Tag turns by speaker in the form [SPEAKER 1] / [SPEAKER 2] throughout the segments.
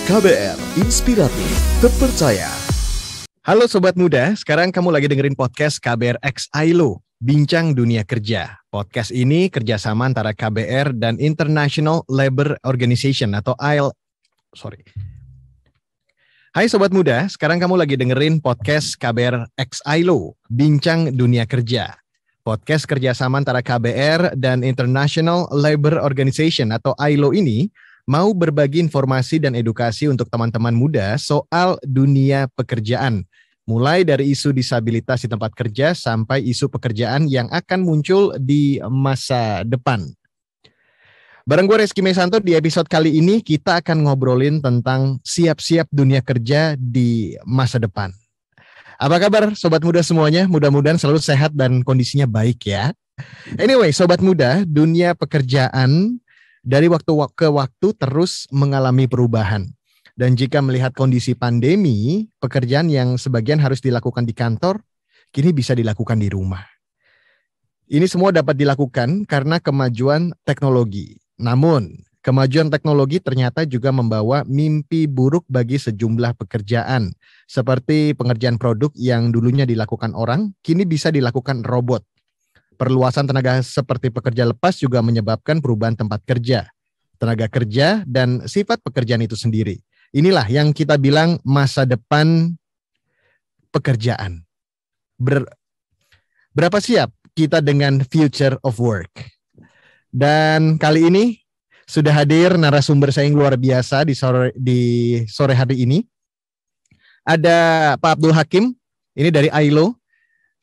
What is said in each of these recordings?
[SPEAKER 1] KBR Inspiratif Terpercaya. Halo Sobat Muda, sekarang kamu lagi dengerin podcast KBR X ILO, Bincang Dunia Kerja. Podcast ini kerjasama antara KBR dan International Labour Organization atau ILO. Hai Sobat Muda, sekarang kamu lagi dengerin podcast KBR X ILO, Bincang Dunia Kerja. Podcast kerjasama antara KBR dan International Labour Organization atau ILO ini mau berbagi informasi dan edukasi untuk teman-teman muda soal dunia pekerjaan. Mulai dari isu disabilitas di tempat kerja sampai isu pekerjaan yang akan muncul di masa depan. Bareng gue Reski Mesanto, di episode kali ini kita akan ngobrolin tentang siap-siap dunia kerja di masa depan. Apa kabar Sobat Muda semuanya? Mudah-mudahan selalu sehat dan kondisinya baik ya. Anyway, Sobat Muda, dunia pekerjaan dari waktu ke waktu terus mengalami perubahan. Dan jika melihat kondisi pandemi, pekerjaan yang sebagian harus dilakukan di kantor, kini bisa dilakukan di rumah. Ini semua dapat dilakukan karena kemajuan teknologi. Namun, kemajuan teknologi ternyata juga membawa mimpi buruk bagi sejumlah pekerjaan. Seperti pengerjaan produk yang dulunya dilakukan orang, kini bisa dilakukan robot. Perluasan tenaga seperti pekerja lepas juga menyebabkan perubahan tempat kerja, tenaga kerja, dan sifat pekerjaan itu sendiri. Inilah yang kita bilang masa depan pekerjaan. Berapa siap kita dengan future of work? Dan kali ini sudah hadir narasumber saya yang luar biasa di sore hari ini. Ada Pak Abdul Hakim, ini dari ILO.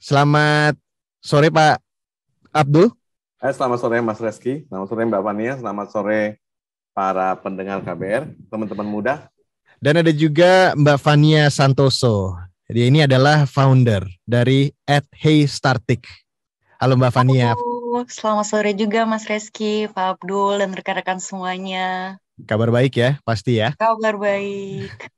[SPEAKER 1] Selamat sore Pak Abdul.
[SPEAKER 2] Selamat sore Mas Reski, selamat sore Mbak Fania, selamat sore para pendengar KBR, teman-teman muda.
[SPEAKER 1] Dan ada juga Mbak Fania Santoso. Jadi ini adalah founder dari @heystartik. Halo Mbak Fania.
[SPEAKER 3] Halo, selamat sore juga Mas Reski, Pak Abdul, dan rekan-rekan semuanya.
[SPEAKER 1] Kabar baik ya, pasti ya?
[SPEAKER 3] Kabar baik.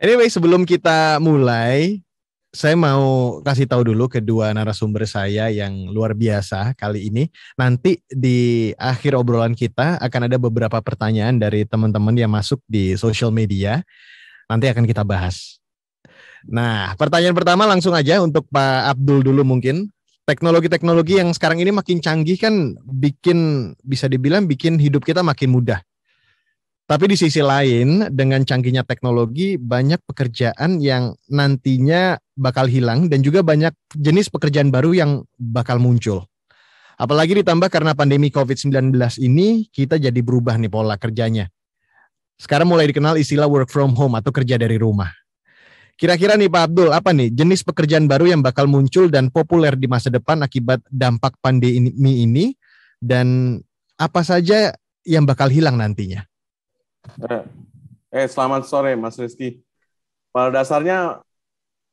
[SPEAKER 1] Anyway, sebelum kita mulai, saya mau kasih tahu dulu kedua narasumber saya yang luar biasa kali ini. Nanti di akhir obrolan kita akan ada beberapa pertanyaan dari teman-teman yang masuk di social media. Nanti akan kita bahas. Nah, pertanyaan pertama langsung aja untuk Pak Abdul dulu mungkin. Teknologi-teknologi yang sekarang ini makin canggih kan bisa dibilang bikin hidup kita makin mudah. Tapi di sisi lain, dengan canggihnya teknologi, banyak pekerjaan yang nantinya bakal hilang dan juga banyak jenis pekerjaan baru yang bakal muncul. Apalagi ditambah karena pandemi COVID-19 ini, kita jadi berubah nih pola kerjanya. Sekarang mulai dikenal istilah work from home atau kerja dari rumah. Kira-kira nih Pak Abdul, apa nih jenis pekerjaan baru yang bakal muncul dan populer di masa depan akibat dampak pandemi ini, dan apa saja yang bakal hilang nantinya?
[SPEAKER 2] Selamat sore Mas Rizky. Pada dasarnya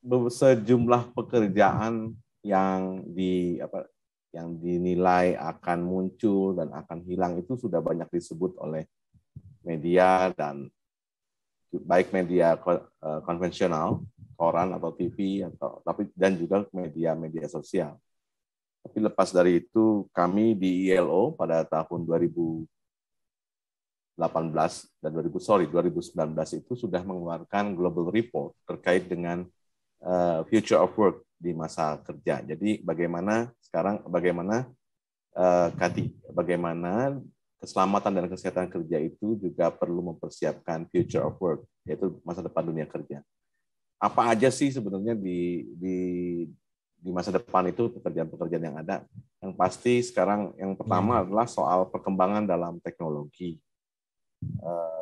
[SPEAKER 2] sejumlah pekerjaan yang dinilai akan muncul dan akan hilang itu sudah banyak disebut oleh media, dan baik media konvensional, koran atau TV dan juga media sosial. Tapi lepas dari itu, kami di ILO pada tahun 2019 itu sudah mengeluarkan global report terkait dengan future of work di masa kerja. Jadi bagaimana keselamatan dan kesehatan kerja itu juga perlu mempersiapkan future of work, yaitu masa depan dunia kerja. Apa aja sih sebenarnya di masa depan itu pekerjaan-pekerjaan yang ada? Yang pasti sekarang yang pertama adalah soal perkembangan dalam teknologi.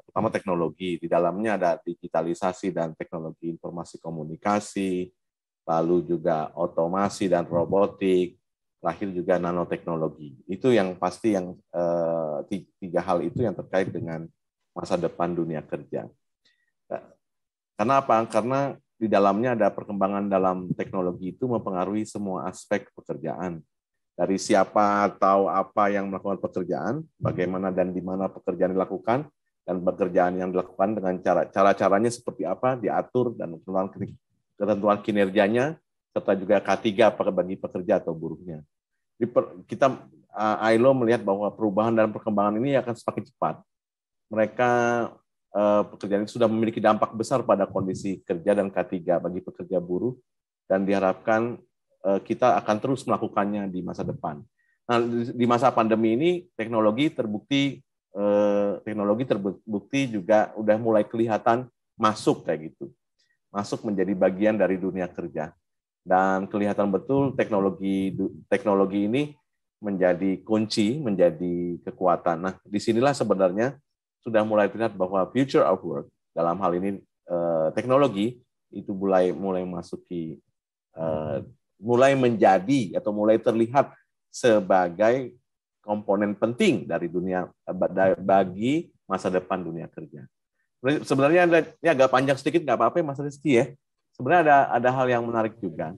[SPEAKER 2] Pertama teknologi, di dalamnya ada digitalisasi dan teknologi informasi komunikasi, lalu juga otomasi dan robotik, terakhir juga nanoteknologi. Itu yang pasti yang tiga hal itu yang terkait dengan masa depan dunia kerja. Karena apa? Karena di dalamnya ada perkembangan dalam teknologi itu mempengaruhi semua aspek pekerjaan. Dari siapa atau apa yang melakukan pekerjaan, bagaimana dan di mana pekerjaan dilakukan, dan pekerjaan yang dilakukan dengan cara-caranya seperti apa, diatur, dan ketentuan kinerjanya, serta juga K3 bagi pekerja atau buruhnya. Kita ILO melihat bahwa perubahan dan perkembangan ini akan semakin cepat. mereka pekerjaan itu sudah memiliki dampak besar pada kondisi kerja dan K3 bagi pekerja buruh, dan diharapkan kita akan terus melakukannya di masa depan. Nah, di masa pandemi ini teknologi terbukti juga udah mulai kelihatan masuk kayak gitu, masuk menjadi bagian dari dunia kerja, dan kelihatan betul teknologi ini menjadi kunci, menjadi kekuatan. Nah, disinilah sebenarnya sudah mulai terlihat bahwa future of work dalam hal ini teknologi itu mulai memasuki, mulai menjadi atau mulai terlihat sebagai komponen penting dari dunia bagi masa depan dunia kerja. Sebenarnya ini agak panjang sedikit, nggak apa-apa Mas Rizky ya. Sebenarnya ada hal yang menarik juga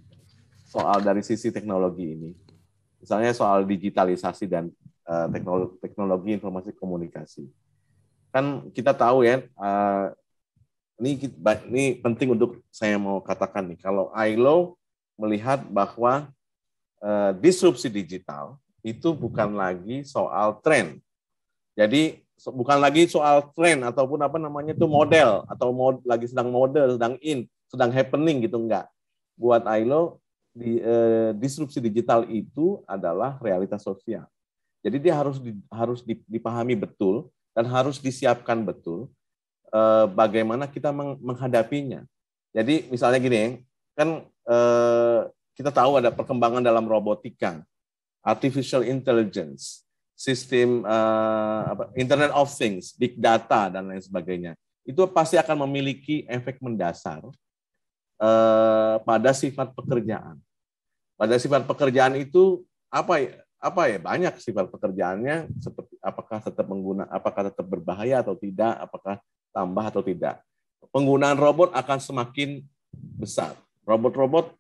[SPEAKER 2] soal dari sisi teknologi ini. Misalnya soal digitalisasi dan teknologi informasi komunikasi. Kan kita tahu ya, ini penting untuk saya mau katakan nih, kalau ILO melihat bahwa disrupsi digital itu bukan lagi soal tren. Jadi bukan lagi soal tren ataupun model atau lagi sedang sedang happening gitu, enggak. Buat ILO disrupsi digital itu adalah realitas sosial. Jadi dia harus dipahami betul dan harus disiapkan betul bagaimana kita menghadapinya. Jadi misalnya gini, kan kita tahu ada perkembangan dalam robotika, artificial intelligence, sistem Internet of Things, big data dan lain sebagainya. Itu pasti akan memiliki efek mendasar pada sifat pekerjaan. Pada sifat pekerjaan itu apa ya, banyak sifat pekerjaannya, seperti apakah tetap berbahaya atau tidak, apakah tambah atau tidak. Penggunaan robot akan semakin besar. Robot-robot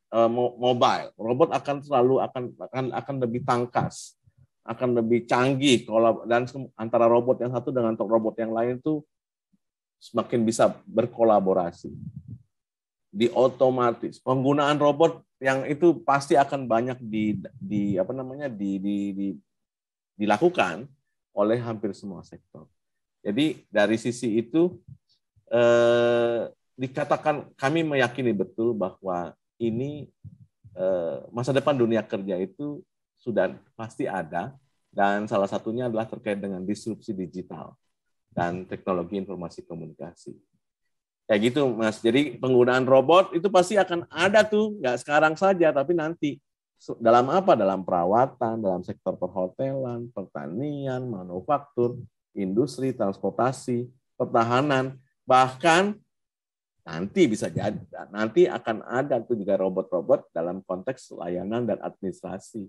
[SPEAKER 2] mobile, robot akan lebih tangkas, akan lebih canggih, dan antara robot yang satu dengan robot yang lain itu semakin bisa berkolaborasi. Otomatis penggunaan robot yang itu pasti akan banyak dilakukan oleh hampir semua sektor. Jadi dari sisi itu dikatakan, kami meyakini betul bahwa ini masa depan dunia kerja itu sudah pasti ada, dan salah satunya adalah terkait dengan disrupsi digital dan teknologi informasi komunikasi. Kayak gitu, Mas. Jadi penggunaan robot itu pasti akan ada tuh, nggak sekarang saja, tapi nanti. Dalam apa? Dalam perawatan, dalam sektor perhotelan, pertanian, manufaktur, industri, transportasi, pertahanan, bahkan nanti bisa jadi, nanti akan ada tuh juga robot-robot dalam konteks layanan dan administrasi,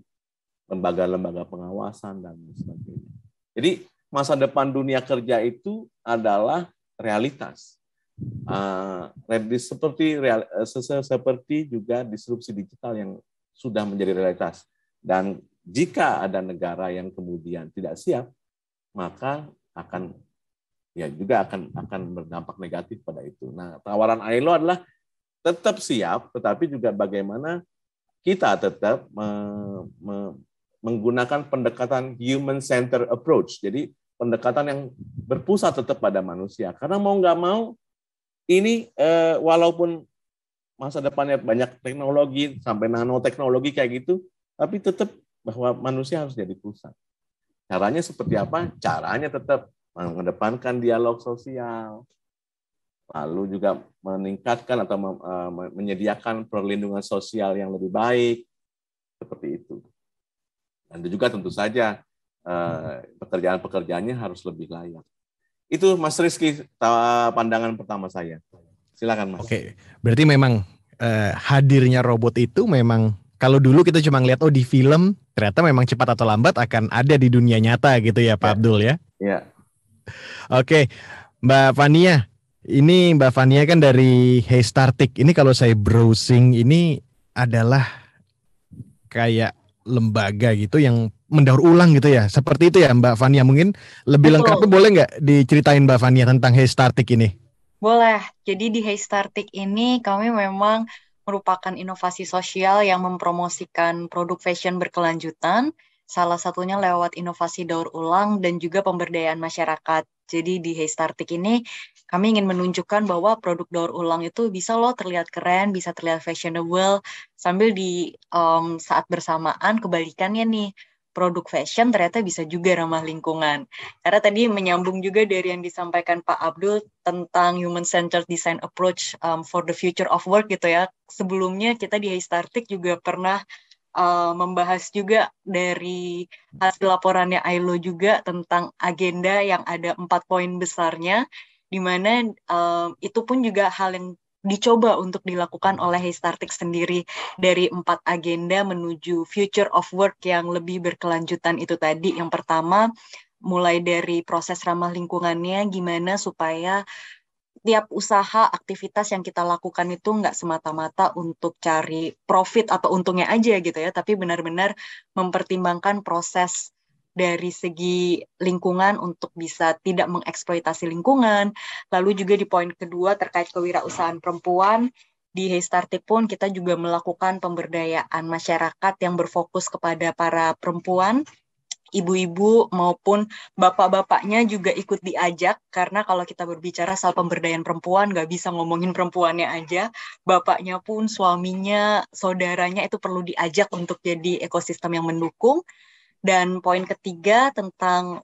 [SPEAKER 2] lembaga-lembaga pengawasan, dan sebagainya. Jadi masa depan dunia kerja itu adalah realitas. Seperti juga disrupsi digital yang sudah menjadi realitas. Dan jika ada negara yang kemudian tidak siap, maka akan berdampak negatif pada itu. Nah, tawaran ILO adalah tetap siap, tetapi juga bagaimana kita tetap menggunakan pendekatan human-centered approach. Jadi pendekatan yang berpusat tetap pada manusia. Karena mau nggak mau, ini walaupun masa depannya banyak teknologi, sampai nanoteknologi kayak gitu, tapi tetap bahwa manusia harus jadi pusat. Caranya seperti apa? Caranya tetap mengedepankan dialog sosial, lalu juga meningkatkan atau menyediakan perlindungan sosial yang lebih baik, seperti itu. Dan juga tentu saja pekerjaan-pekerjaannya harus lebih layak. Itu Mas Rizky, pandangan pertama saya. Silakan Mas.
[SPEAKER 1] Oke, berarti memang hadirnya robot itu memang, kalau dulu kita cuma ngeliat di film, ternyata memang cepat atau lambat akan ada di dunia nyata gitu ya Pak Abdul ya.
[SPEAKER 2] Iya.
[SPEAKER 1] Oke, Mbak Fania. Ini Mbak Fania kan dari Heystartik. Ini kalau saya browsing, ini adalah kayak lembaga gitu yang mendaur ulang gitu ya. Seperti itu ya Mbak Fania. Mungkin lebih lengkapnya boleh nggak diceritain Mbak Fania tentang Heystartik ini?
[SPEAKER 3] Boleh. Jadi di Heystartik ini kami memang merupakan inovasi sosial yang mempromosikan produk fashion berkelanjutan Salah satunya lewat inovasi daur ulang dan juga pemberdayaan masyarakat. Jadi di Heystartik ini kami ingin menunjukkan bahwa produk daur ulang itu bisa loh terlihat keren, bisa terlihat fashionable, sambil di saat bersamaan kebalikannya nih, produk fashion ternyata bisa juga ramah lingkungan. Karena tadi menyambung juga dari yang disampaikan Pak Abdul tentang human-centered design approach for the future of work gitu ya. Sebelumnya kita di Heystartik juga pernah membahas juga dari hasil laporannya ILO juga tentang agenda yang ada 4 poin besarnya, di mana itu pun juga hal yang dicoba untuk dilakukan oleh Heystartik sendiri dari 4 agenda menuju future of work yang lebih berkelanjutan itu tadi. Yang pertama, mulai dari proses ramah lingkungannya, gimana supaya tiap usaha, aktivitas yang kita lakukan itu nggak semata-mata untuk cari profit atau untungnya aja gitu ya, tapi benar-benar mempertimbangkan proses dari segi lingkungan untuk bisa tidak mengeksploitasi lingkungan. Lalu juga di poin kedua terkait kewirausahaan perempuan, di Heystartik pun kita juga melakukan pemberdayaan masyarakat yang berfokus kepada para perempuan, ibu-ibu maupun bapak-bapaknya juga ikut diajak, karena kalau kita berbicara soal pemberdayaan perempuan nggak bisa ngomongin perempuannya aja, bapaknya pun, suaminya, saudaranya itu perlu diajak untuk jadi ekosistem yang mendukung. Dan poin ketiga tentang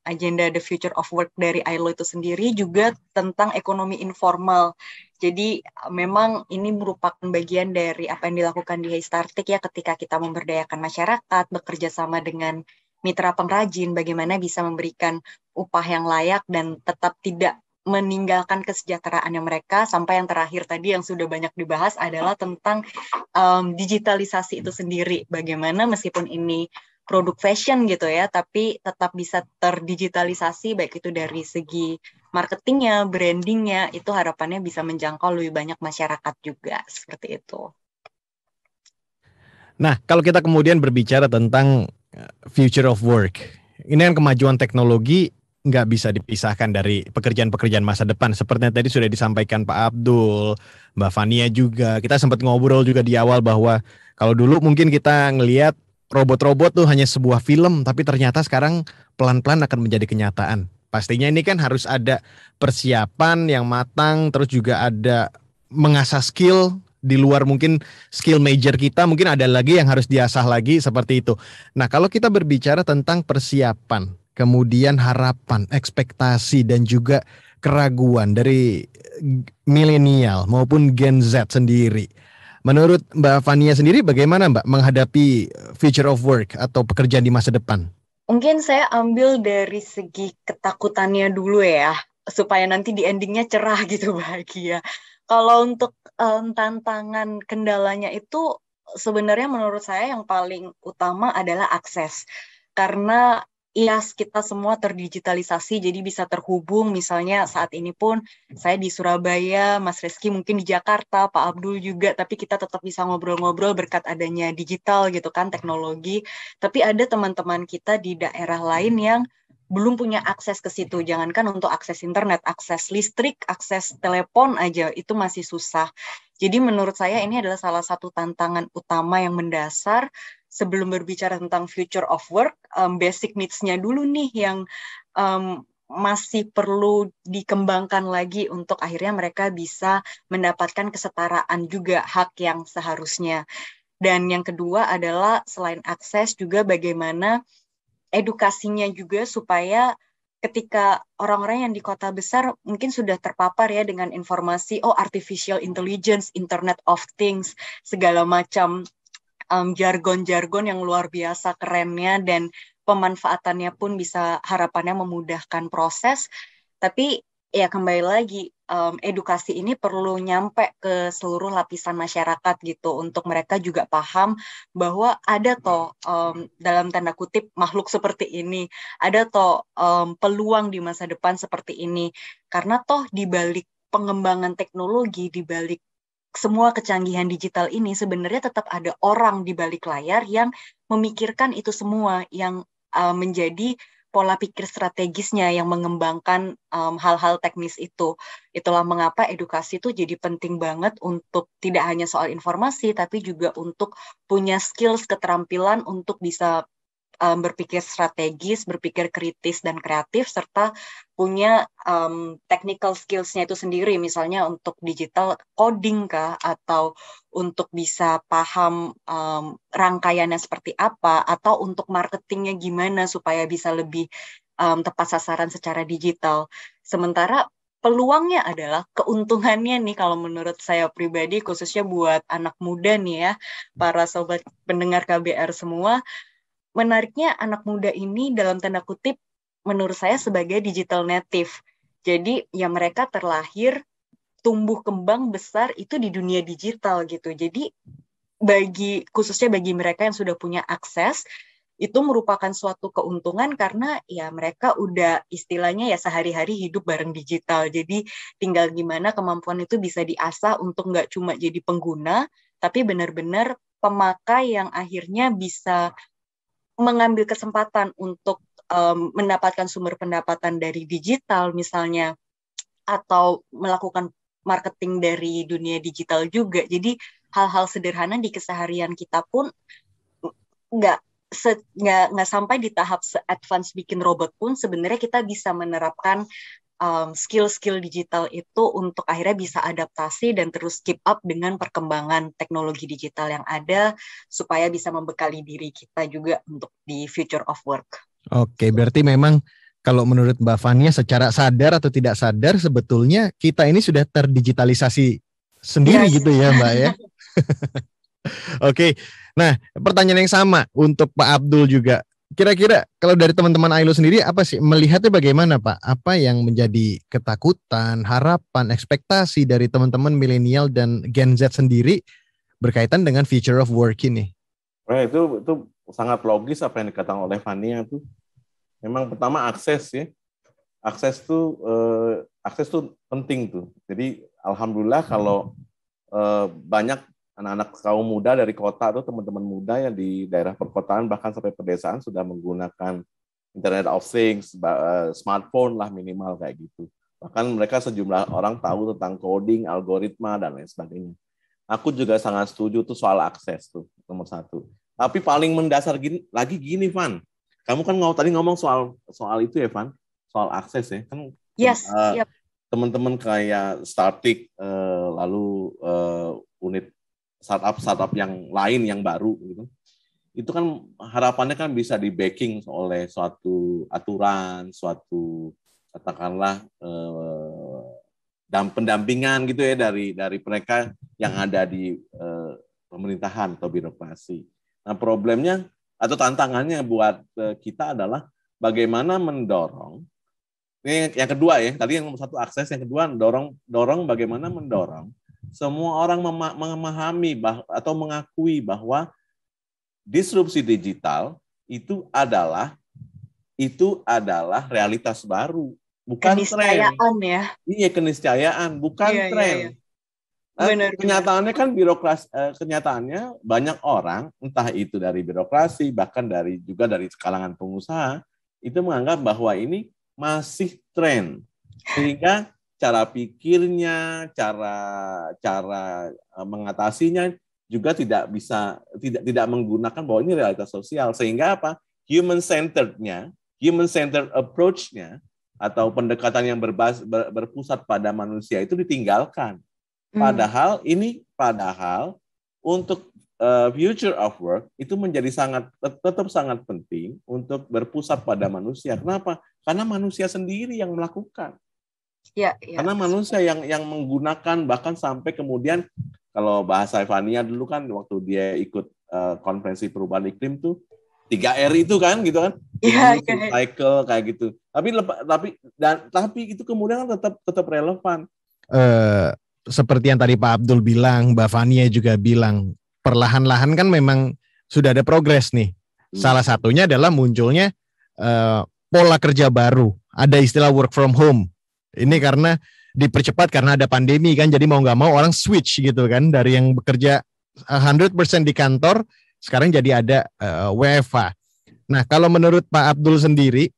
[SPEAKER 3] agenda The Future of Work dari ILO itu sendiri juga tentang ekonomi informal. Jadi memang ini merupakan bagian dari apa yang dilakukan di Heystartik ya, ketika kita memberdayakan masyarakat, bekerja sama dengan mitra pengrajin, bagaimana bisa memberikan upah yang layak dan tetap tidak meninggalkan kesejahteraannya mereka. Sampai yang terakhir tadi yang sudah banyak dibahas adalah tentang digitalisasi itu sendiri. Bagaimana meskipun ini produk fashion gitu ya, tapi tetap bisa terdigitalisasi, baik itu dari segi marketingnya, brandingnya, itu harapannya bisa menjangkau lebih banyak masyarakat juga, seperti itu.
[SPEAKER 1] Nah, kalau kita kemudian berbicara tentang future of work, ini kan kemajuan teknologi nggak bisa dipisahkan dari pekerjaan-pekerjaan masa depan. Seperti yang tadi sudah disampaikan Pak Abdul, Mbak Fania juga. Kita sempat ngobrol juga di awal bahwa kalau dulu mungkin kita ngelihat robot-robot tuh hanya sebuah film, tapi ternyata sekarang pelan-pelan akan menjadi kenyataan. Pastinya ini kan harus ada persiapan yang matang, terus juga ada mengasah skill di luar mungkin skill major kita, mungkin ada lagi yang harus diasah lagi seperti itu. Nah, kalau kita berbicara tentang persiapan, kemudian harapan, ekspektasi dan juga keraguan dari milenial maupun Gen Z sendiri. Menurut Mbak Fania sendiri bagaimana Mbak menghadapi future of work atau pekerjaan di masa depan?
[SPEAKER 3] Mungkin saya ambil dari segi ketakutannya dulu ya, supaya nanti di endingnya cerah gitu, bahagia. Kalau untuk tantangan kendalanya itu sebenarnya menurut saya yang paling utama adalah akses. Karena ya kita semua terdigitalisasi, jadi bisa terhubung. Misalnya saat ini pun saya di Surabaya, Mas Reski mungkin di Jakarta, Pak Abdul juga, tapi kita tetap bisa ngobrol-ngobrol berkat adanya digital gitu kan, teknologi. Tapi ada teman-teman kita di daerah lain yang belum punya akses ke situ. Jangankan untuk akses internet, akses listrik, akses telepon aja itu masih susah. Jadi menurut saya ini adalah salah satu tantangan utama yang mendasar sebelum berbicara tentang future of work, basic needs-nya dulu nih yang masih perlu dikembangkan lagi untuk akhirnya mereka bisa mendapatkan kesetaraan juga hak yang seharusnya. Dan yang kedua adalah selain akses juga bagaimana edukasinya juga supaya ketika orang-orang yang di kota besar mungkin sudah terpapar ya dengan informasi, oh artificial intelligence, Internet of Things, segala macam jargon-jargon yang luar biasa kerennya dan pemanfaatannya pun bisa harapannya memudahkan proses. Tapi ya kembali lagi, edukasi ini perlu nyampe ke seluruh lapisan masyarakat gitu untuk mereka juga paham bahwa ada toh dalam tanda kutip makhluk seperti ini, ada toh peluang di masa depan seperti ini. Karena toh di balik pengembangan teknologi, di balik semua kecanggihan digital ini sebenarnya tetap ada orang di balik layar yang memikirkan itu semua, yang menjadi pola pikir strategisnya yang mengembangkan hal-hal teknis itu. Itulah mengapa edukasi itu jadi penting banget untuk tidak hanya soal informasi, tapi juga untuk punya skills, keterampilan untuk bisa berpikir strategis, berpikir kritis dan kreatif, serta punya technical skills-nya itu sendiri, misalnya untuk digital coding kah, atau untuk bisa paham rangkaiannya seperti apa, atau untuk marketingnya gimana supaya bisa lebih tepat sasaran secara digital. Sementara peluangnya adalah, keuntungannya nih kalau menurut saya pribadi, khususnya buat anak muda nih ya, para sobat pendengar KBR semua, menariknya anak muda ini dalam tanda kutip menurut saya sebagai digital native. Jadi ya mereka terlahir, tumbuh kembang besar itu di dunia digital gitu. Jadi khususnya bagi mereka yang sudah punya akses, itu merupakan suatu keuntungan karena ya mereka udah istilahnya ya sehari-hari hidup bareng digital. Jadi tinggal gimana kemampuan itu bisa diasah untuk nggak cuma jadi pengguna, tapi benar-benar pemakai yang akhirnya bisa mengambil kesempatan untuk mendapatkan sumber pendapatan dari digital misalnya, atau melakukan marketing dari dunia digital juga. Jadi hal-hal sederhana di keseharian kita pun nggak sampai di tahap se-advance bikin robot pun sebenarnya kita bisa menerapkan skill-skill digital itu untuk akhirnya bisa adaptasi dan terus keep up dengan perkembangan teknologi digital yang ada, supaya bisa membekali diri kita juga untuk di future of work.
[SPEAKER 1] Oke, berarti memang kalau menurut Mbak Fania secara sadar atau tidak sadar sebetulnya kita ini sudah terdigitalisasi sendiri gitu ya Mbak ya. Oke, nah pertanyaan yang sama untuk Pak Abdul juga. Kira-kira kalau dari teman-teman Ailo sendiri apa sih, melihatnya bagaimana Pak? Apa yang menjadi ketakutan, harapan, ekspektasi dari teman-teman milenial dan Gen Z sendiri berkaitan dengan future of work ini?
[SPEAKER 2] Itu sangat logis apa yang dikatakan oleh Fania tuh. Memang pertama akses ya. Akses tuh penting tuh. Jadi alhamdulillah kalau banyak anak-anak kaum muda dari kota atau teman-teman muda yang di daerah perkotaan bahkan sampai pedesaan sudah menggunakan Internet of Things, smartphone lah minimal kayak gitu. Bahkan mereka sejumlah orang tahu tentang coding, algoritma dan lain sebagainya. Aku juga sangat setuju tuh soal akses tuh nomor satu. Tapi paling mendasar gini Van. Kamu kan tadi ngomong soal itu ya Van, soal akses ya kan.
[SPEAKER 3] Yes.
[SPEAKER 2] Teman-teman kayak Startik lalu unit startup yang lain yang baru gitu. Itu kan harapannya kan bisa di backing oleh suatu aturan, suatu katakanlah pendampingan gitu ya dari mereka yang ada di pemerintahan atau birokrasi. Nah, problemnya atau tantangannya buat kita adalah bagaimana mendorong. Ini yang kedua ya, tadi yang nomor satu akses, yang kedua dorong bagaimana mendorong semua orang memahami atau mengakui bahwa disrupsi digital itu adalah realitas baru, bukan tren.
[SPEAKER 3] Ya.
[SPEAKER 2] Iya, keniscayaan, bukan tren.
[SPEAKER 3] Iya. Benar,
[SPEAKER 2] kenyataannya kan kenyataannya banyak orang, entah itu dari birokrasi, bahkan juga dari kalangan pengusaha, itu menganggap bahwa ini masih tren, sehingga cara pikirnya, cara mengatasinya juga tidak menggunakan bahwa ini realitas sosial, sehingga apa? Human centered approach-nya atau pendekatan yang berpusat pada manusia itu ditinggalkan. Padahal untuk future of work itu menjadi tetap sangat penting untuk berpusat pada manusia. Kenapa? Karena manusia sendiri yang melakukan.
[SPEAKER 3] Ya.
[SPEAKER 2] Karena manusia yang menggunakan, bahkan sampai kemudian kalau bahasa Fania dulu kan waktu dia ikut konferensi perubahan iklim tuh 3R itu kan gitu kan, cycle kayak gitu. Tapi itu kemudian kan tetap relevan.
[SPEAKER 1] Seperti yang tadi Pak Abdul bilang, Mbak Fania juga bilang, perlahan-lahan kan memang sudah ada progres nih. Salah satunya adalah munculnya pola kerja baru. Ada istilah work from home. Ini karena dipercepat karena ada pandemi kan, jadi mau nggak mau orang switch gitu kan, dari yang bekerja 100% di kantor, sekarang jadi ada WFH. Nah, kalau menurut Pak Abdul sendiri,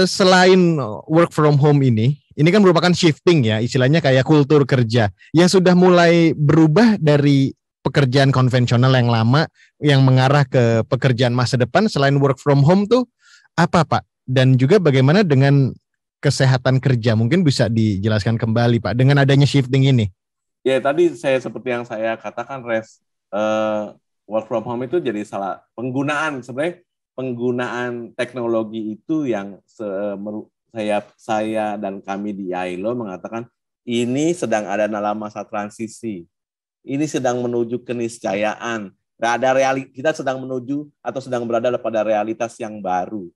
[SPEAKER 1] selain work from home ini kan merupakan shifting ya, istilahnya kayak kultur kerja yang sudah mulai berubah dari pekerjaan konvensional yang lama yang mengarah ke pekerjaan masa depan selain work from home tuh apa Pak? Dan juga bagaimana dengan kesehatan kerja? Mungkin bisa dijelaskan kembali Pak dengan adanya shifting ini.
[SPEAKER 2] Ya tadi seperti yang saya katakan, work from home itu jadi salah sebenarnya penggunaan teknologi itu yang saya dan kami di ILO mengatakan ini sedang ada dalam masa transisi. Ini sedang menuju keniscayaan. Kita sedang menuju atau sedang berada pada realitas yang baru.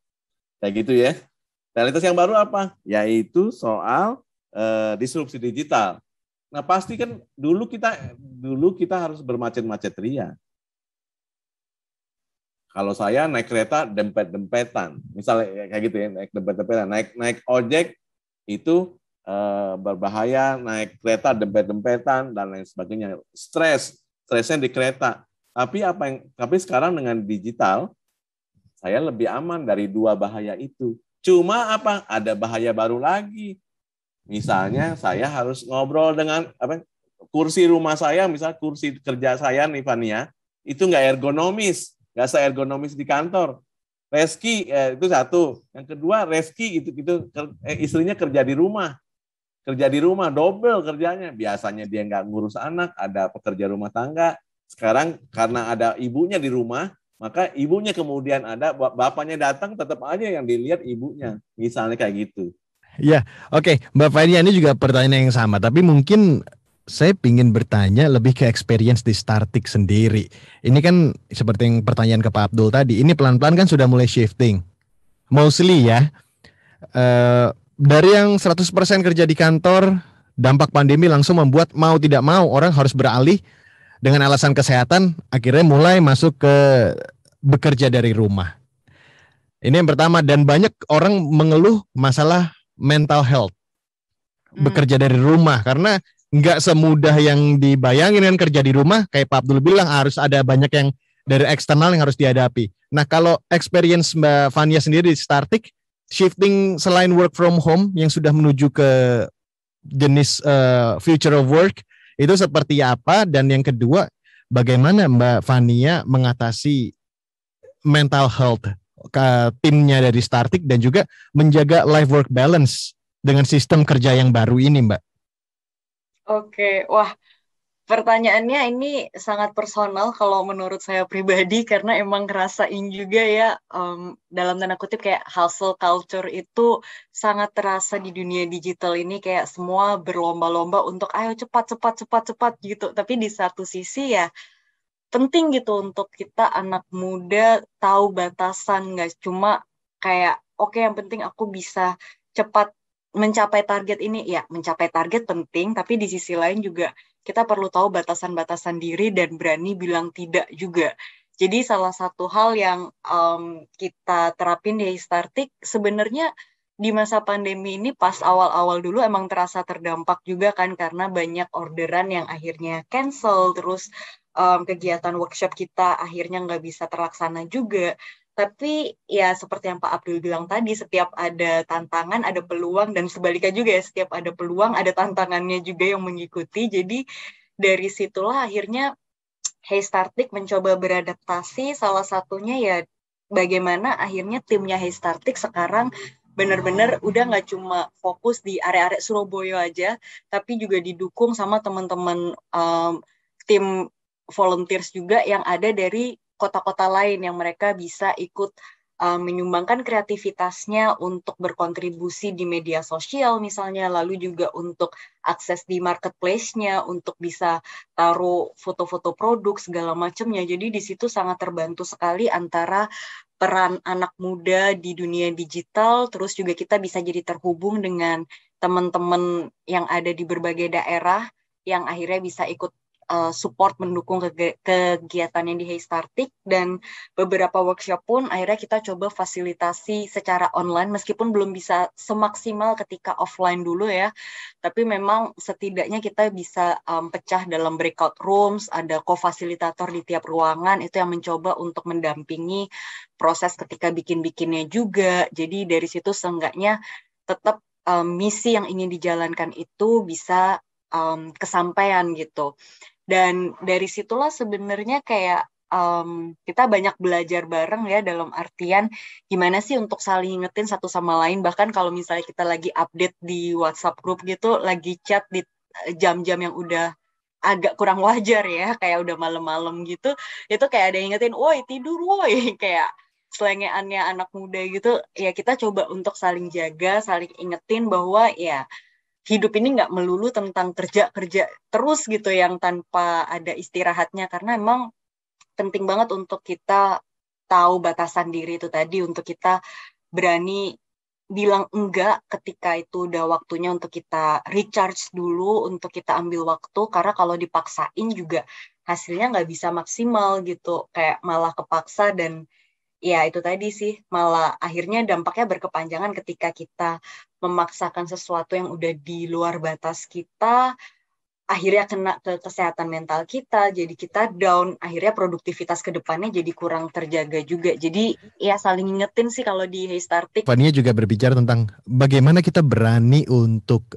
[SPEAKER 2] Kayak gitu ya. Realitas yang baru apa? Yaitu soal disrupsi digital. Nah pasti kan dulu kita harus bermacet-macet ria. Kalau saya naik kereta dempet-dempetan, misalnya kayak gitu ya, naik dempet-dempetan, naik ojek itu berbahaya, naik kereta dempet-dempetan dan lain sebagainya. Stresnya di kereta. Tapi sekarang dengan digital saya lebih aman dari dua bahaya itu. Cuma ada bahaya baru lagi. Misalnya saya harus ngobrol dengan kursi rumah saya, misalnya kursi kerja saya nih Fania, itu nggak seergonomis di kantor. Reski itu satu. Yang kedua Reski itu istrinya kerja di rumah double kerjanya. Biasanya dia nggak ngurus anak, ada pekerja rumah tangga. Sekarang karena ada ibunya di rumah, maka ibunya kemudian ada, bapaknya datang tetap aja yang dilihat ibunya. Misalnya kayak gitu.
[SPEAKER 1] Ya, oke. Mbak Fania, ini juga pertanyaan yang sama, tapi mungkin saya ingin bertanya lebih ke experience di Startik sendiri. Ini kan seperti yang pertanyaan ke Pak Abdul tadi, ini pelan-pelan kan sudah mulai shifting. Mostly ya, dari yang 100% kerja di kantor, dampak pandemi langsung membuat mau tidak mau orang harus beralih dengan alasan kesehatan, akhirnya mulai masuk ke bekerja dari rumah. Ini yang pertama, dan banyak orang mengeluh masalah mental health, bekerja dari rumah, karena nggak semudah yang dibayangin kan kerja di rumah. Kayak Pak Abdul bilang, harus ada banyak yang dari eksternal yang harus dihadapi. Nah, kalau experience Mbak Fania sendiri di Startik, shifting selain work from home yang sudah menuju ke jenis future of work, itu seperti apa? Dan yang kedua, bagaimana Mbak Fania mengatasi mental health ke timnya dari Startik dan juga menjaga life work balance dengan sistem kerja yang baru ini, Mbak?
[SPEAKER 3] Oke, wah, pertanyaannya ini sangat personal kalau menurut saya pribadi, karena emang ngerasain juga ya, dalam tanda kutip kayak hustle culture itu sangat terasa di dunia digital ini, kayak semua berlomba-lomba untuk ayo cepat gitu. Tapi di satu sisi ya penting gitu untuk kita anak muda tahu batasan, nggak cuma kayak oke, yang penting aku bisa cepat mencapai target ini. Ya, mencapai target penting, tapi di sisi lain juga kita perlu tahu batasan-batasan diri dan berani bilang tidak juga. Jadi salah satu hal yang kita terapin di Startik sebenarnya di masa pandemi ini, pas awal-awal dulu emang terasa terdampak juga kan, karena banyak orderan yang akhirnya cancel, terus kegiatan workshop kita akhirnya nggak bisa terlaksana juga. Tapi ya seperti yang Pak Abdul bilang tadi, setiap ada tantangan ada peluang, dan sebaliknya juga ya, setiap ada peluang ada tantangannya juga yang mengikuti. Jadi dari situlah akhirnya Hey Startik mencoba beradaptasi. Salah satunya ya bagaimana akhirnya timnya Hey Startik sekarang benar-benar udah nggak cuma fokus di area-area Surabaya aja, tapi juga didukung sama teman-teman tim volunteers juga yang ada dari kota-kota lain, yang mereka bisa ikut menyumbangkan kreativitasnya untuk berkontribusi di media sosial misalnya, lalu juga untuk akses di marketplace-nya, untuk bisa taruh foto-foto produk segala macamnya. Jadi di situ sangat terbantu sekali antara peran anak muda di dunia digital, terus juga kita bisa jadi terhubung dengan teman-teman yang ada di berbagai daerah yang akhirnya bisa ikut support mendukung kegiatannya di Hey Startik, dan beberapa workshop pun akhirnya kita coba fasilitasi secara online meskipun belum bisa semaksimal ketika offline dulu ya, tapi memang setidaknya kita bisa pecah dalam breakout rooms, ada co-fasilitator di tiap ruangan, itu yang mencoba untuk mendampingi proses ketika bikin-bikinnya juga. Jadi dari situ seenggaknya tetap misi yang ingin dijalankan itu bisa kesampaian gitu. Dan dari situlah sebenarnya kayak kita banyak belajar bareng ya, dalam artian gimana sih untuk saling ingetin satu sama lain. Bahkan kalau misalnya kita lagi update di WhatsApp group gitu, lagi chat di jam-jam yang udah agak kurang wajar ya, kayak udah malam-malam gitu, itu kayak ada yang ingetin, woi tidur woi, kayak selengeannya anak muda gitu. Ya kita coba untuk saling jaga, saling ingetin bahwa ya hidup ini nggak melulu tentang kerja-kerja terus gitu yang tanpa ada istirahatnya, karena emang penting banget untuk kita tahu batasan diri itu tadi, untuk kita berani bilang enggak ketika itu udah waktunya untuk kita recharge dulu, untuk kita ambil waktu, karena kalau dipaksain juga hasilnya nggak bisa maksimal gitu, kayak malah kepaksa dan ya itu tadi sih, malah akhirnya dampaknya berkepanjangan ketika kita memaksakan sesuatu yang udah di luar batas kita, akhirnya kena ke kesehatan mental kita, jadi kita down, akhirnya produktivitas ke depannya jadi kurang terjaga juga. Jadi ya saling ngingetin sih kalau di Hey Startik.
[SPEAKER 1] Fania juga berbicara tentang bagaimana kita berani untuk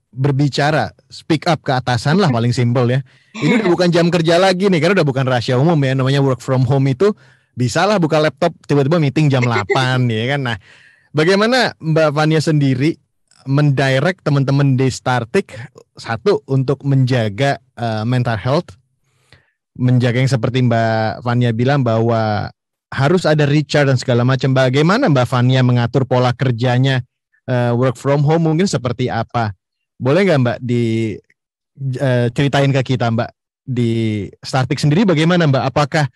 [SPEAKER 1] berbicara, speak up ke atasan lah paling simpel ya. Ini udah bukan jam kerja lagi nih, karena udah bukan rahasia umum ya, namanya work from home itu bisa lah buka laptop tiba-tiba meeting jam 8 ya kan. Nah, bagaimana Mbak Fania sendiri mendirect teman-teman di Startik, satu untuk menjaga mental health, menjaga yang seperti Mbak Fania bilang bahwa harus ada recharge dan segala macam. Bagaimana Mbak Fania mengatur pola kerjanya work from home, mungkin seperti apa? Boleh nggak Mbak ceritain ke kita Mbak, di Startik sendiri bagaimana Mbak? Apakah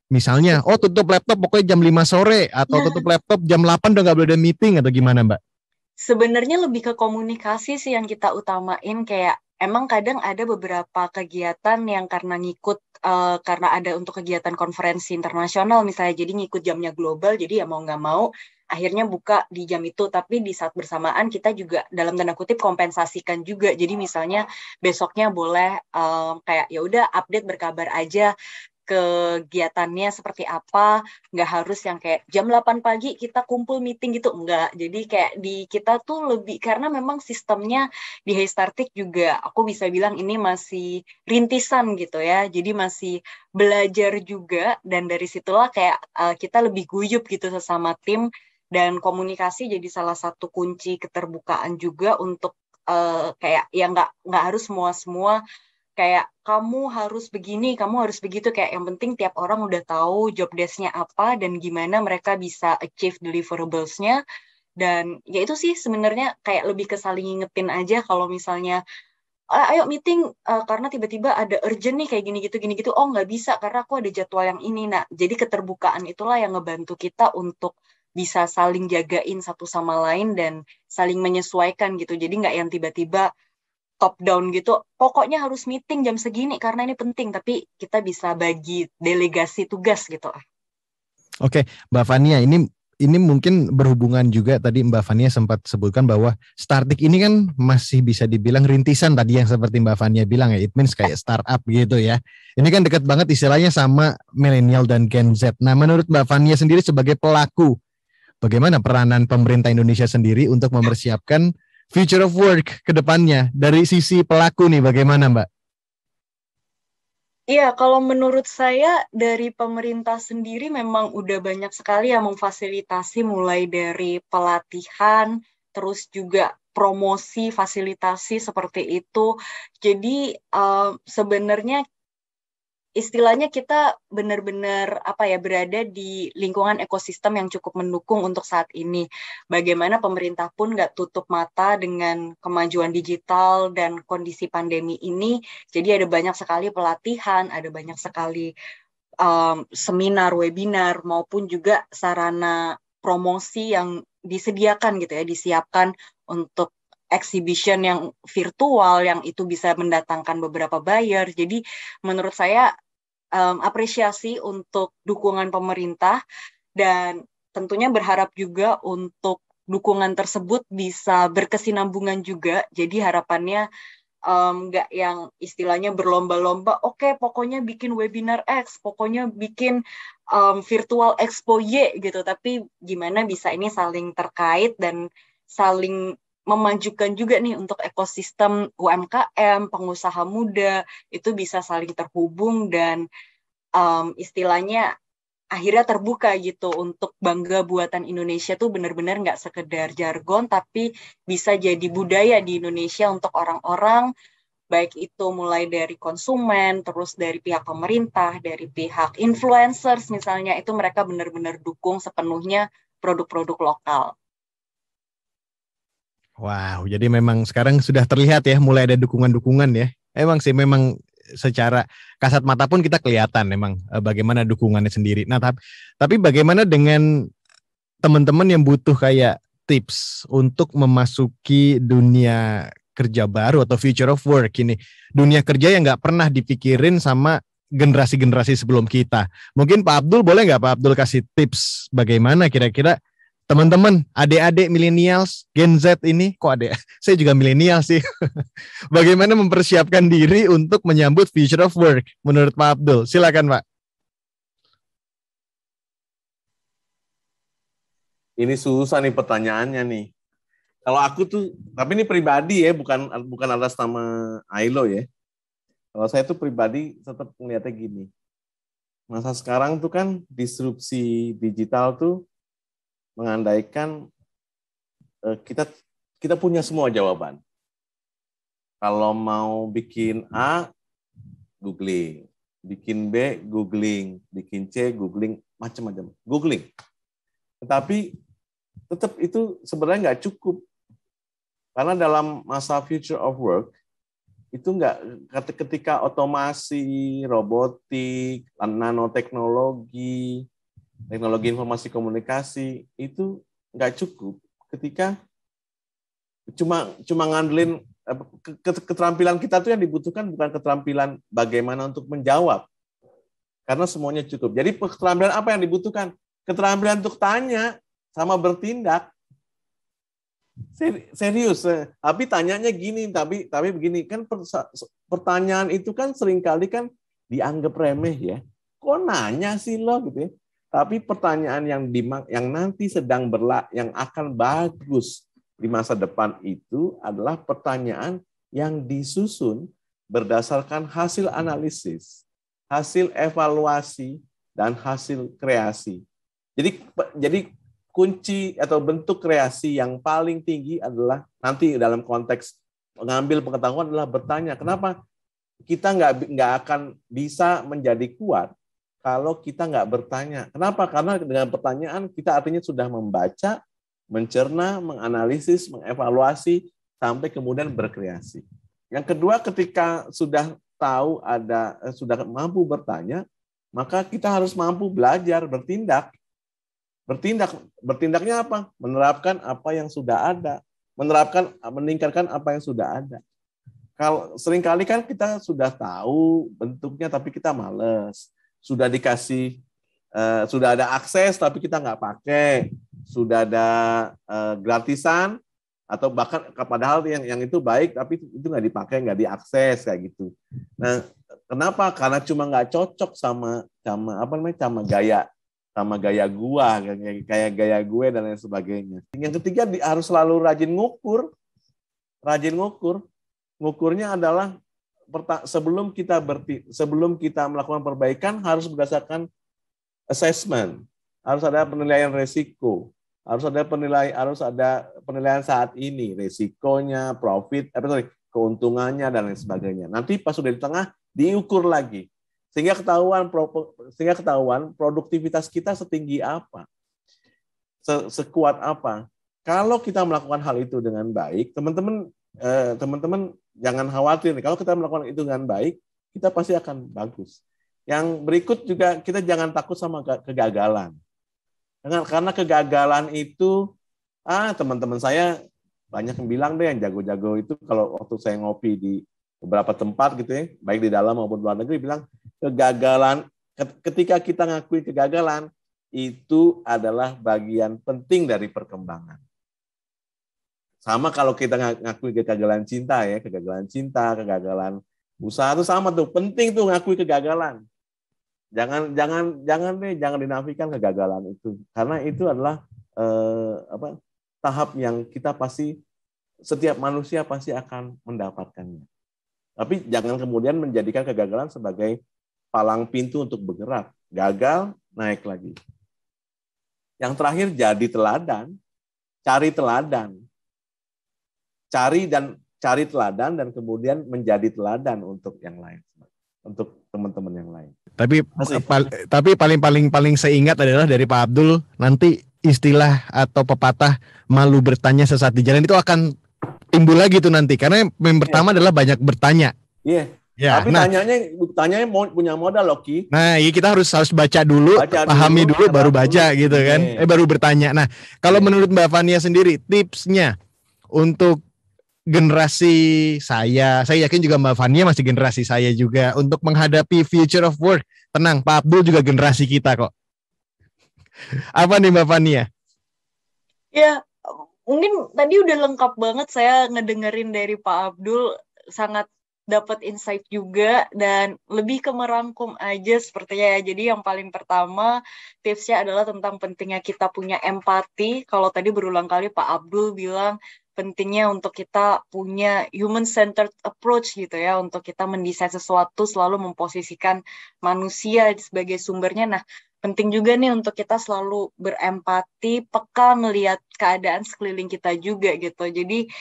[SPEAKER 1] misalnya tutup laptop pokoknya jam 5 sore atau tutup laptop jam 8 udah nggak boleh ada meeting atau gimana Mbak?
[SPEAKER 3] Sebenarnya lebih ke komunikasi sih yang kita utamain, kayak emang kadang ada beberapa kegiatan yang karena ngikut, karena ada untuk kegiatan konferensi internasional misalnya, jadi ngikut jamnya global, jadi ya mau nggak mau akhirnya buka di jam itu, tapi di saat bersamaan kita juga dalam tanda kutip kompensasikan juga, jadi misalnya besoknya boleh kayak ya udah update berkabar aja kegiatannya seperti apa, nggak harus yang kayak jam 8 pagi kita kumpul meeting gitu, enggak. Jadi kayak di kita tuh lebih, karena memang sistemnya di Hey Startik juga aku bisa bilang ini masih rintisan gitu ya, jadi masih belajar juga, dan dari situlah kayak kita lebih guyup gitu sesama tim, dan komunikasi jadi salah satu kunci keterbukaan juga untuk kayak ya nggak harus semua kayak kamu harus begini, kamu harus begitu, kayak yang penting tiap orang udah tahu job desk-nya apa dan gimana mereka bisa achieve deliverables-nya. Dan ya itu sih sebenarnya kayak lebih ke saling ngingetin aja kalau misalnya ayo meeting karena tiba-tiba ada urgent nih kayak gini gitu, oh nggak bisa karena aku ada jadwal yang ini. Nah, jadi keterbukaan itulah yang ngebantu kita untuk bisa saling jagain satu sama lain dan saling menyesuaikan gitu. Jadi nggak yang tiba-tiba top down gitu, pokoknya harus meeting jam segini karena ini penting, tapi kita bisa bagi delegasi tugas gitu.
[SPEAKER 1] Oke, Mbak Fania, ini mungkin berhubungan juga, tadi Mbak Fania sempat sebutkan bahwa Startik ini kan masih bisa dibilang rintisan tadi yang seperti Mbak Fania bilang ya, it means kayak startup gitu ya. Ini kan dekat banget istilahnya sama milenial dan Gen Z. Nah, menurut Mbak Fania sendiri sebagai pelaku, bagaimana peranan pemerintah Indonesia sendiri untuk mempersiapkan future of work ke depannya? Dari sisi pelaku nih bagaimana Mbak?
[SPEAKER 3] Iya, kalau menurut saya dari pemerintah sendiri memang udah banyak sekali yang memfasilitasi, mulai dari pelatihan, terus juga promosi, fasilitasi seperti itu. Jadi sebenarnya istilahnya kita benar-benar berada di lingkungan ekosistem yang cukup mendukung untuk saat ini. Bagaimana pemerintah pun nggak tutup mata dengan kemajuan digital dan kondisi pandemi ini. Jadi ada banyak sekali pelatihan, ada banyak sekali seminar, webinar, maupun juga sarana promosi yang disediakan gitu ya, disiapkan untuk exhibition yang virtual, yang itu bisa mendatangkan beberapa buyer. Jadi menurut saya apresiasi untuk dukungan pemerintah, dan tentunya berharap juga untuk dukungan tersebut bisa berkesinambungan juga. Jadi harapannya nggak yang istilahnya berlomba-lomba, oke, pokoknya bikin webinar X, pokoknya bikin virtual expo Y gitu, tapi gimana bisa ini saling terkait dan saling memajukan juga nih untuk ekosistem UMKM, pengusaha muda, itu bisa saling terhubung dan istilahnya akhirnya terbuka gitu untuk bangga buatan Indonesia tuh benar-benar nggak sekedar jargon, tapi bisa jadi budaya di Indonesia untuk orang-orang, baik itu mulai dari konsumen, terus dari pihak pemerintah, dari pihak influencers misalnya, itu mereka benar-benar dukung sepenuhnya produk-produk lokal.
[SPEAKER 1] Wow, jadi memang sekarang sudah terlihat ya, mulai ada dukungan-dukungan ya. Emang sih, memang secara kasat mata pun kita kelihatan memang bagaimana dukungannya sendiri. Nah, tapi bagaimana dengan teman-teman yang butuh kayak tips untuk memasuki dunia kerja baru atau future of work ini, dunia kerja yang nggak pernah dipikirin sama generasi-generasi sebelum kita. Mungkin Pak Abdul, boleh nggak Pak Abdul kasih tips bagaimana kira-kira teman-teman, adik-adik millennials, Gen Z ini, kok adik? Saya juga milenial sih. Bagaimana mempersiapkan diri untuk menyambut future of work menurut Pak Abdul? Silakan Pak.
[SPEAKER 2] Ini susah nih pertanyaannya nih. Kalau aku tuh, tapi ini pribadi ya, bukan atas nama Ailo ya. Kalau saya tuh pribadi tetap melihatnya gini. Masa sekarang tuh kan disrupsi digital tuh mengandaikan kita punya semua jawaban. Kalau mau bikin A, googling. Bikin B, googling. Bikin C, googling. Macam-macam. Googling. Tetapi tetap itu sebenarnya nggak cukup. Karena dalam masa future of work, itu ketika otomasi, robotik, nanoteknologi, teknologi informasi komunikasi, itu nggak cukup ketika cuma ngandelin keterampilan kita tuh yang dibutuhkan bukan keterampilan bagaimana untuk menjawab, karena semuanya cukup. Jadi keterampilan apa yang dibutuhkan? Keterampilan untuk tanya sama bertindak. Serius, tapi tanyanya gini, tapi begini kan, pertanyaan itu kan seringkali kan dianggap remeh ya. Kok nanya sih lo gitu ya? Tapi pertanyaan yang nanti yang akan bagus di masa depan itu adalah pertanyaan yang disusun berdasarkan hasil analisis, hasil evaluasi, dan hasil kreasi. Jadi kunci atau bentuk kreasi yang paling tinggi adalah nanti dalam konteks mengambil pengetahuan adalah bertanya. Kenapa? Kita nggak akan bisa menjadi kuat kalau kita nggak bertanya. Kenapa? Karena dengan pertanyaan kita artinya sudah membaca, mencerna, menganalisis, mengevaluasi, sampai kemudian berkreasi. Yang kedua, ketika sudah tahu sudah mampu bertanya, maka kita harus mampu belajar, bertindak. Bertindaknya apa? Menerapkan apa yang sudah ada, meningkatkan apa yang sudah ada. Kalau seringkali kan kita sudah tahu bentuknya tapi kita males. Sudah dikasih, sudah ada akses tapi kita nggak pakai. Sudah ada gratisan atau bahkan padahal yang itu baik tapi itu nggak dipakai, nggak diakses kayak gitu. Nah, kenapa? Karena cuma nggak cocok sama gaya gua, kayak gaya gue dan lain sebagainya. Yang ketiga harus selalu rajin ngukur. Ngukurnya adalah sebelum kita melakukan perbaikan harus berdasarkan assessment. Harus ada penilaian resiko. Harus ada penilaian saat ini, resikonya, keuntungannya dan lain sebagainya. Nanti pas sudah di tengah diukur lagi. Sehingga ketahuan produktivitas kita setinggi apa, sekuat apa. Kalau kita melakukan hal itu dengan baik, teman-teman jangan khawatir. Kalau kita melakukan itu dengan baik, kita pasti akan bagus. Yang berikut juga kita jangan takut sama kegagalan. Karena kegagalan itu, teman-teman saya banyak yang bilang deh, yang jago-jago itu kalau waktu saya ngopi di beberapa tempat gitu ya, baik di dalam maupun luar negeri, bilang kegagalan, ketika kita ngakui kegagalan, itu adalah bagian penting dari perkembangan. Sama kalau kita ngakui kegagalan cinta, kegagalan usaha itu sama tuh, penting tuh ngakui kegagalan. Jangan dinafikan kegagalan itu, karena itu adalah tahap yang kita pasti setiap manusia pasti akan mendapatkannya. Tapi jangan kemudian menjadikan kegagalan sebagai palang pintu untuk bergerak. Gagal, naik lagi. Yang terakhir, jadi teladan. Cari teladan. Cari teladan dan kemudian menjadi teladan untuk yang lain. Untuk teman-teman yang lain.
[SPEAKER 1] Tapi paling seingat adalah dari Pak Abdul, nanti istilah atau pepatah malu bertanya sesat di jalan itu akan timbul lagi tuh nanti, karena yang pertama adalah banyak bertanya.
[SPEAKER 2] Iya.
[SPEAKER 1] Ya,
[SPEAKER 2] tapi tanyanya punya modal loh, Ki.
[SPEAKER 1] Nah, kita harus baca dulu, pahami dulu baru baca dulu, gitu kan. Baru bertanya. Nah, kalau menurut Mbak Fania sendiri, tipsnya untuk generasi saya yakin juga Mbak Fania masih generasi saya juga, untuk menghadapi future of work. Tenang, Pak Abdul juga generasi kita kok. Apa nih Mbak Fania?
[SPEAKER 3] Ya, mungkin tadi udah lengkap banget saya ngedengerin dari Pak Abdul, sangat dapat insight juga dan lebih ke merangkum aja sepertinya ya. Jadi yang paling pertama tipsnya adalah tentang pentingnya kita punya empati. Kalau tadi berulang kali Pak Abdul bilang pentingnya untuk kita punya human-centered approach gitu ya, untuk kita mendesain sesuatu selalu memposisikan manusia sebagai sumbernya. Nah, penting juga nih untuk kita selalu berempati, peka melihat keadaan sekeliling kita juga gitu. Jadi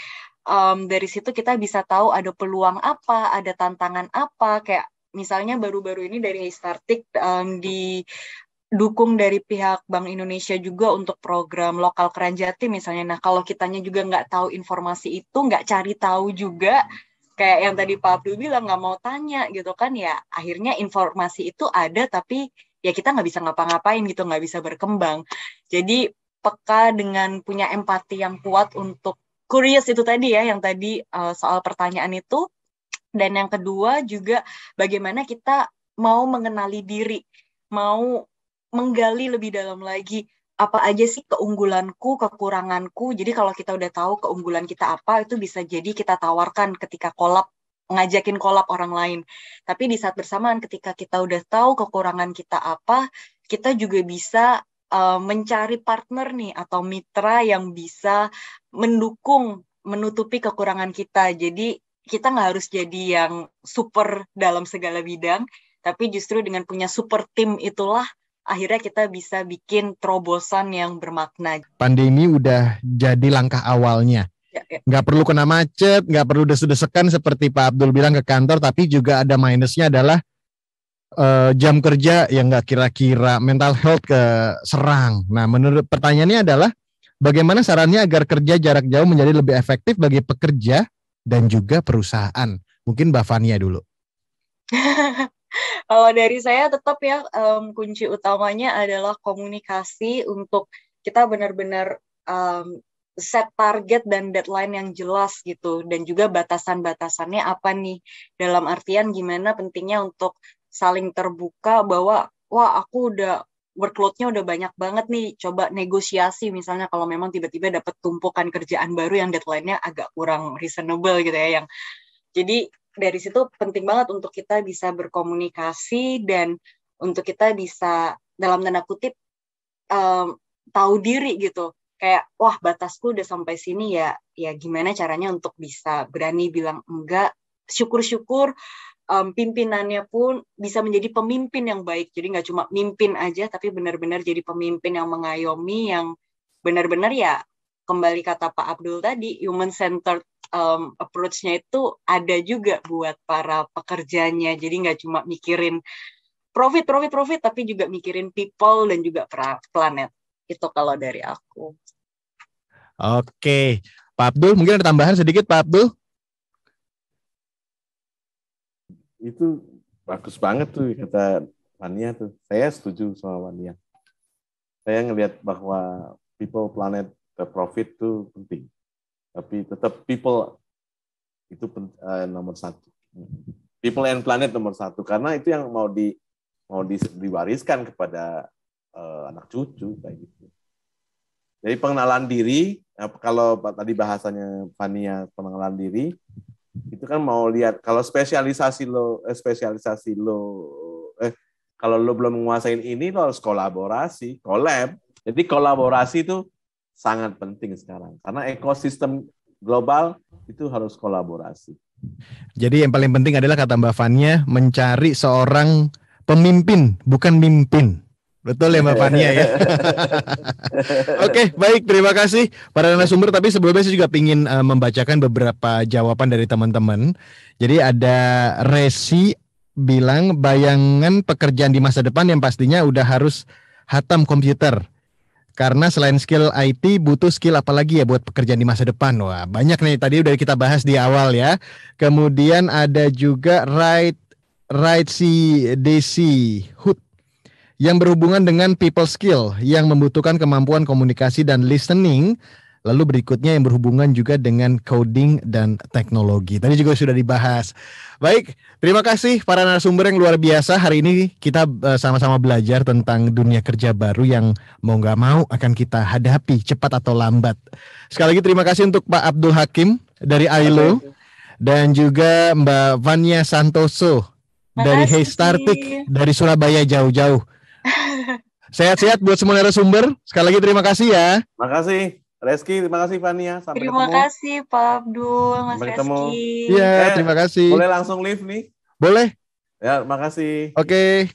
[SPEAKER 3] dari situ kita bisa tahu ada peluang apa, ada tantangan apa. Kayak misalnya baru-baru ini dari Heystartik didukung dari pihak Bank Indonesia juga untuk program lokal Keren Jatim misalnya. Nah, kalau kitanya juga nggak tahu informasi itu, nggak cari tahu juga, kayak yang tadi Pak Abdul bilang, nggak mau tanya gitu kan, ya akhirnya informasi itu ada, tapi ya kita nggak bisa ngapa-ngapain gitu, nggak bisa berkembang. Jadi peka dengan punya empati yang kuat untuk curious itu tadi ya, yang tadi soal pertanyaan itu. Dan yang kedua juga bagaimana kita mau mengenali diri, mau menggali lebih dalam lagi apa aja sih keunggulanku, kekuranganku. Jadi kalau kita udah tahu keunggulan kita apa, itu bisa jadi kita tawarkan ketika collab, ngajakin collab orang lain. Tapi di saat bersamaan ketika kita udah tahu kekurangan kita apa, kita juga bisa mencari partner nih atau mitra yang bisa mendukung, menutupi kekurangan kita. Jadi kita nggak harus jadi yang super dalam segala bidang, tapi justru dengan punya super tim itulah akhirnya kita bisa bikin terobosan yang bermakna.
[SPEAKER 1] Pandemi udah jadi langkah awalnya. Nggak perlu kena macet, nggak perlu desek-desekan seperti Pak Abdul bilang ke kantor, tapi juga ada minusnya adalah jam kerja yang nggak kira-kira, mental health keserang. Nah, menurut pertanyaannya adalah bagaimana sarannya agar kerja jarak jauh menjadi lebih efektif bagi pekerja dan juga perusahaan? Mungkin Mbak Fania dulu.
[SPEAKER 3] Kalau dari saya tetap ya, kunci utamanya adalah komunikasi untuk kita benar-benar set target dan deadline yang jelas gitu, dan juga batasan-batasannya apa nih, dalam artian gimana pentingnya untuk saling terbuka bahwa wah aku udah workload-nya udah banyak banget nih, coba negosiasi misalnya kalau memang tiba-tiba dapat tumpukan kerjaan baru yang deadline-nya agak kurang reasonable gitu ya, yang jadi dari situ penting banget untuk kita bisa berkomunikasi dan untuk kita bisa dalam tanda kutip tahu diri gitu. Kayak wah batasku udah sampai sini ya gimana caranya untuk bisa berani bilang enggak. Syukur-syukur pimpinannya pun bisa menjadi pemimpin yang baik. Jadi nggak cuma mimpin aja, tapi benar-benar jadi pemimpin yang mengayomi, yang benar-benar ya kembali kata Pak Abdul tadi, human-centered approach-nya itu ada juga buat para pekerjanya. Jadi nggak cuma mikirin profit, tapi juga mikirin people dan juga planet. Itu kalau dari aku.
[SPEAKER 1] Oke, Pak Abdul, mungkin ada tambahan sedikit Pak Abdul?
[SPEAKER 2] Itu bagus banget tuh kata Fania tuh. Saya setuju sama Fania. Saya ngelihat bahwa people, planet, profit itu penting. Tapi tetap people itu nomor satu. People and planet nomor satu. Karena itu yang mau diwariskan kepada anak cucu kayak gitu. Jadi pengenalan diri, kalau tadi bahasanya Fania pengenalan diri, itu kan mau lihat kalau kalau lo belum menguasain ini, lo harus collab. Jadi kolaborasi itu sangat penting sekarang karena ekosistem global itu harus kolaborasi.
[SPEAKER 1] Jadi yang paling penting adalah kata Mbak Fania mencari seorang pemimpin, bukan mimpin. Betul ya Mbak Fania ya. Oke, baik, terima kasih para narasumber. Tapi sebelumnya saya juga ingin membacakan beberapa jawaban dari teman-teman. Jadi ada Resi bilang bayangan pekerjaan di masa depan yang pastinya udah harus hatam komputer. Karena selain skill IT butuh skill apa lagi ya buat pekerjaan di masa depan. Wah, banyak nih tadi udah kita bahas di awal ya. Kemudian ada juga si Desi Hood yang berhubungan dengan people skill yang membutuhkan kemampuan komunikasi dan listening. Lalu berikutnya yang berhubungan juga dengan coding dan teknologi. Tadi juga sudah dibahas. Baik, terima kasih para narasumber yang luar biasa. Hari ini kita sama-sama belajar tentang dunia kerja baru yang mau nggak mau akan kita hadapi cepat atau lambat. Sekali lagi terima kasih untuk Pak Abdul Hakim dari ILO dan juga Mbak Vania Santoso dari Heystartik dari Surabaya jauh-jauh. Sehat-sehat buat semua narasumber. Sekali lagi terima kasih ya.
[SPEAKER 2] Makasih Reski, terima kasih Vania. Sampai
[SPEAKER 3] terima
[SPEAKER 2] ketemu.
[SPEAKER 3] kasih Pak Abdul, Mas Reski.
[SPEAKER 1] Iya, terima kasih.
[SPEAKER 2] Boleh langsung live nih?
[SPEAKER 1] Boleh.
[SPEAKER 2] Ya, makasih.
[SPEAKER 1] Oke.